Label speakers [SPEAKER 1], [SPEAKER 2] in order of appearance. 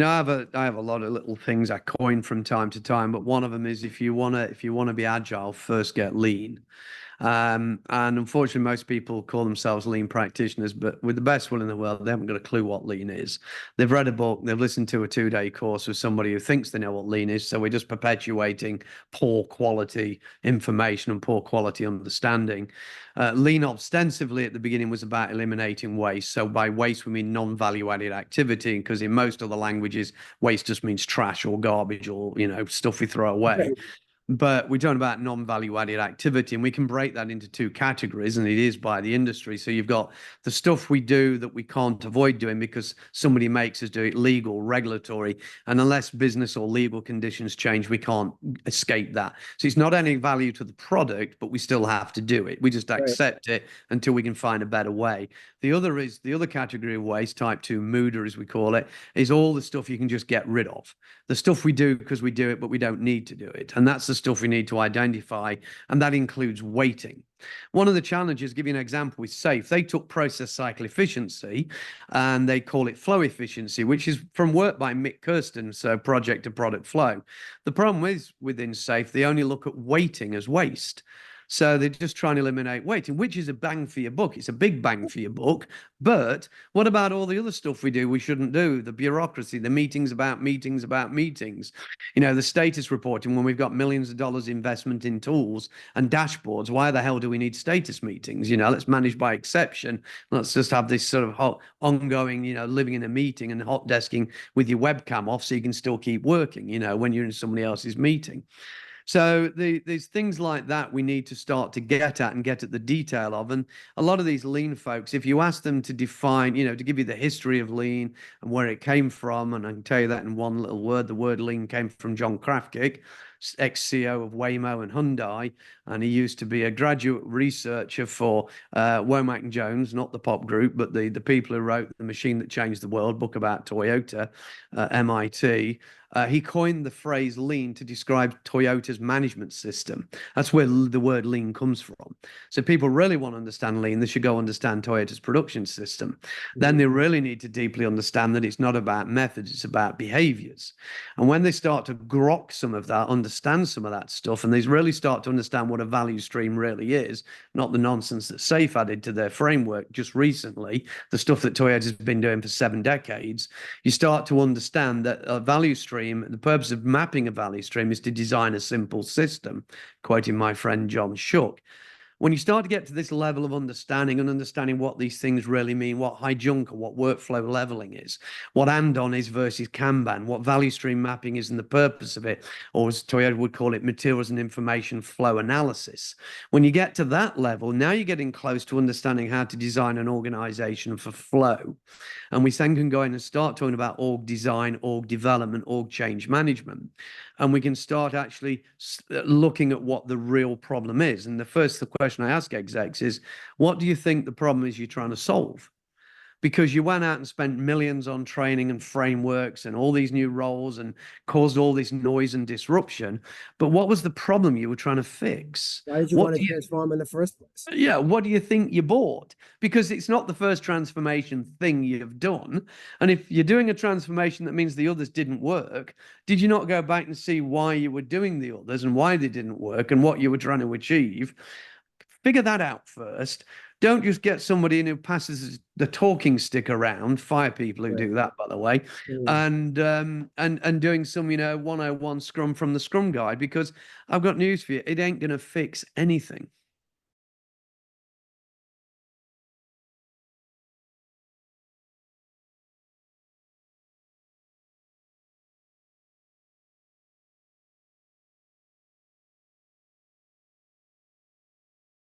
[SPEAKER 1] I have a lot of little things I coin from time to time, but one of them is if you wanna be agile, first get lean. And unfortunately, most people call themselves lean practitioners, but with the best will in the world, they haven't got a clue what lean is. They've read a book, they've listened to a 2-day course with somebody who thinks they know what lean is. So we're just perpetuating poor quality information and poor quality understanding. Lean ostensively at the beginning was about eliminating waste. So by waste, we mean non-value added activity, because in most other languages, waste just means trash or garbage or, stuff we throw away.
[SPEAKER 2] Right.
[SPEAKER 1] But we're talking about non-value added activity, and we can break that into two categories, and it is by the industry. So you've got the stuff we do that we can't avoid doing because somebody makes us do it, legal, regulatory, and unless business or legal conditions change, we can't escape that. So it's not any value to the product, but we still have to do it. We just
[SPEAKER 2] Right.
[SPEAKER 1] accept it until we can find a better way. The other category of waste, type 2 Muda, as we call it, is all the stuff you can just get rid of. The stuff we do because we do it, but we don't need to do it. And that's the stuff we need to identify. And that includes weighting. One of the challenges, give you an example with SAFe, they took process cycle efficiency and they call it flow efficiency, which is from work by Mick Kirsten, so project to product flow. The problem is within SAFe, they only look at weighting as waste. So they're just trying to eliminate weighting, which is a bang for your buck. It's a big bang for your buck. But what about all the other stuff we do we shouldn't do? The bureaucracy, the meetings about meetings about meetings, the status reporting when we've got millions of dollars investment in tools and dashboards. Why the hell do we need status meetings? Let's manage by exception. Let's just have this sort of ongoing, living in a meeting and hot desking with your webcam off so you can still keep working, when you're in somebody else's meeting. So there's things like that we need to start to get at and get at the detail of. And a lot of these lean folks, if you ask them to define, to give you the history of lean and where it came from, and I can tell you that in one little word, the word lean came from John Krafkick, ex-CEO of Waymo and Hyundai, and he used to be a graduate researcher for Womack and Jones, not the pop group, but the people who wrote The Machine That Changed the World, book about Toyota, MIT. He coined the phrase lean to describe Toyota's management system. That's where the word lean comes from. So people really want to understand lean, they should go understand Toyota's production system. Then they really need to deeply understand that it's not about methods, it's about behaviors. And when they start to grok some of that, understand some of that stuff, and they really start to understand what a value stream really is, not the nonsense that SAFe added to their framework just recently, the stuff that Toyota's been doing for 7 decades, you start to understand that a value stream, the purpose of mapping a value stream is to design a simple system, quoting my friend John Shuck. When you start to get to this level of understanding and understanding what these things really mean, what Hijunka, what workflow leveling is, what Andon is versus Kanban, what value stream mapping is and the purpose of it, or as Toyota would call it, materials and information flow analysis. When you get to that level, now you're getting close to understanding how to design an organization for flow. And we then can go in and start talking about org design, org development, org change management. And we can start actually looking at what the real problem is. And the question I ask execs is, what do you think the problem is you're trying to solve? Because you went out and spent millions on training and frameworks and all these new roles and caused all this noise and disruption. But what was the problem you were trying to fix?
[SPEAKER 2] Why did you want to transform in the first place?
[SPEAKER 1] Yeah, what do you think you bought? Because it's not the first transformation thing you've done. And if you're doing a transformation that means the others didn't work, did you not go back and see why you were doing the others and why they didn't work and what you were trying to achieve? Figure that out first. Don't just get somebody in who passes the talking stick around. Fire people who do that, by the way, and doing some 101 Scrum from the Scrum Guide, because I've got news for you. It ain't going to fix anything.